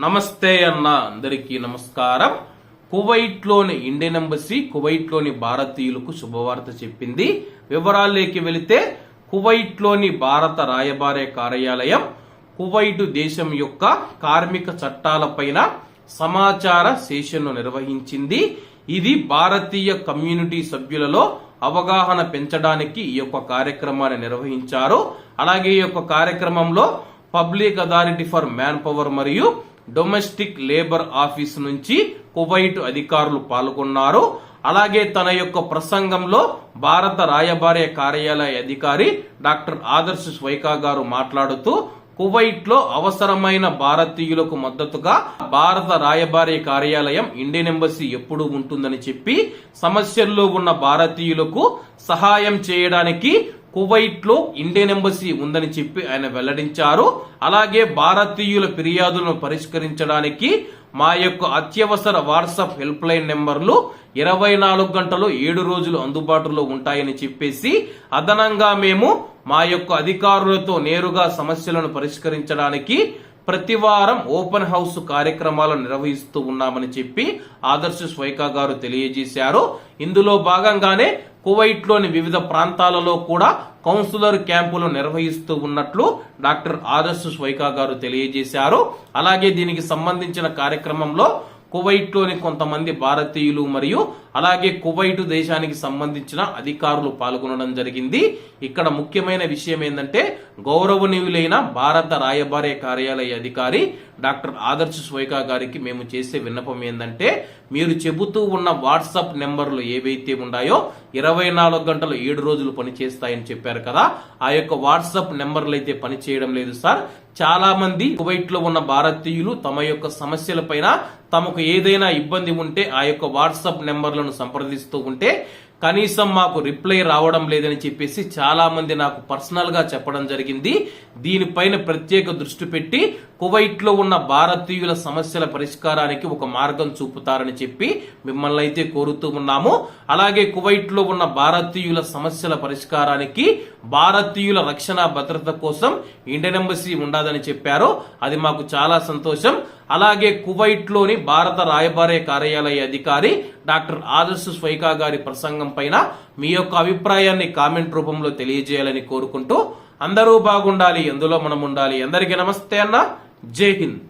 నమస్తే అన్న, అందరికీ నమస్కారం. కువైట్లోని ఇండియన్ ఎంబసీ కువైట్లోని భారతీయులకు శుభవార్త చెప్పింది. వివరాల్లోకి వెళితే, కువైట్లోని భారత రాయబార కార్యాలయం కువైట్ దేశం యొక్క కార్మిక చట్టాలపైన సమాచార సెషన్ను నిర్వహించింది. ఇది భారతీయ కమ్యూనిటీ సభ్యులలో అవగాహన పెంచడానికి ఈ యొక్క కార్యక్రమాన్ని నిర్వహించారు. అలాగే ఈ యొక్క కార్యక్రమంలో public authority for man power మరియు డొమెస్టిక్ లేబర్ ఆఫీస్ నుంచి కువైట్ అధికారులు పాల్గొన్నారు. అలాగే తన యొక్క ప్రసంగంలో భారత రాయబార కార్యాలయ అధికారి డాక్టర్ ఆదర్శ్ స్వైకా గారు మాట్లాడుతూ, కువైట్ లో అవసరమైన భారతీయులకు మద్దతుగా భారత రాయబార కార్యాలయం ఇండియన్ ఎంబసీ ఎప్పుడూ ఉంటుందని చెప్పి, సమస్యల్లో ఉన్న భారతీయులకు సహాయం చేయడానికి కువైట్ లో ఇండియన్ ఎంబసీ ఉందని చెప్పి ఆయన వెల్లడించారు. అలాగే భారతీయుల ఫిర్యాదులను పరిష్కరించడానికి మా యొక్క అత్యవసర వాట్సాప్ హెల్ప్ లైన్ నెంబర్లు 24 గంటలు 7 రోజులు అందుబాటులో ఉంటాయని చెప్పేసి, అదనంగా మేము మా యొక్క అధికారులతో నేరుగా సమస్యలను పరిష్కరించడానికి ప్రతి వారం ఓపెన్ హౌస్ కార్యక్రమాలను నిర్వహిస్తూ ఉన్నామని చెప్పి ఆదర్శ్ స్వైకా గారు తెలియజేశారు. ఇందులో భాగంగానే కువైట్ లోని వివిధ ప్రాంతాలలో కూడా కౌన్సిలర్ క్యాంపులు నిర్వహిస్తూ ఉన్నట్లు డాక్టర్ ఆదర్శ్ స్వైకా గారు తెలియజేశారు. అలాగే దీనికి సంబంధించిన కార్యక్రమంలో కువైట్ లోని కొంతమంది భారతీయులు మరియు అలాగే కువైట్ దేశానికి సంబంధించిన అధికారులు పాల్గొనడం జరిగింది. ఇక్కడ ముఖ్యమైన విషయం ఏంటంటే, గౌరవనీయులైన భారత రాయబార కార్యాలయ అధికారి డాక్టర్ ఆదర్శ్ స్వైకా గారికి మేము చేసే విన్నపం ఏంటంటే, మీరు చెబుతూ ఉన్న వాట్సాప్ నెంబర్లు ఏవైతే ఉన్నాయో 24 గంటలు 7 రోజులు పనిచేస్తాయని చెప్పారు కదా, ఆ యొక్క వాట్సాప్ నెంబర్లు అయితే పనిచేయడం లేదు సార్. చాలా మంది కువైట్ లో ఉన్న భారతీయులు తమ యొక్క సమస్యల పైన తమకు ఏదైనా ఇబ్బంది ఉంటే ఆ యొక్క వాట్సాప్ నెంబర్లను సంప్రదిస్తూ ఉంటే కనీసం మాకు రిప్లై రావడం లేదని చెప్పేసి చాలా మంది నాకు పర్సనల్ గా చెప్పడం జరిగింది. దీనిపైన ప్రత్యేక దృష్టి పెట్టి కువైట్ లో ఉన్న భారతీయుల సమస్యల పరిష్కారానికి ఒక మార్గం చూపుతారని చెప్పి మిమ్మల్ని అయితే కోరుతూ ఉన్నాము. అలాగే కువైట్ లో ఉన్న భారతీయుల సమస్యల పరిష్కారానికి భారతీయుల రక్షణ భద్రత కోసం ఇండియన్ ఎంబసీ ఉండదని చెప్పారు. అది మాకు చాలా సంతోషం. అలాగే కువైట్ లోని భారత రాయబార కార్యాలయ అధికారి డాక్టర్ ఆదర్శ్ స్వైకా గారి ప్రసంగం పైన మీ యొక్క అభిప్రాయాన్ని కామెంట్ రూపంలో తెలియజేయాలని కోరుకుంటూ, అందరూ బాగుండాలి, ఎందులో మనం ఉండాలి. అందరికీ నమస్తే అన్న, జై హింద్.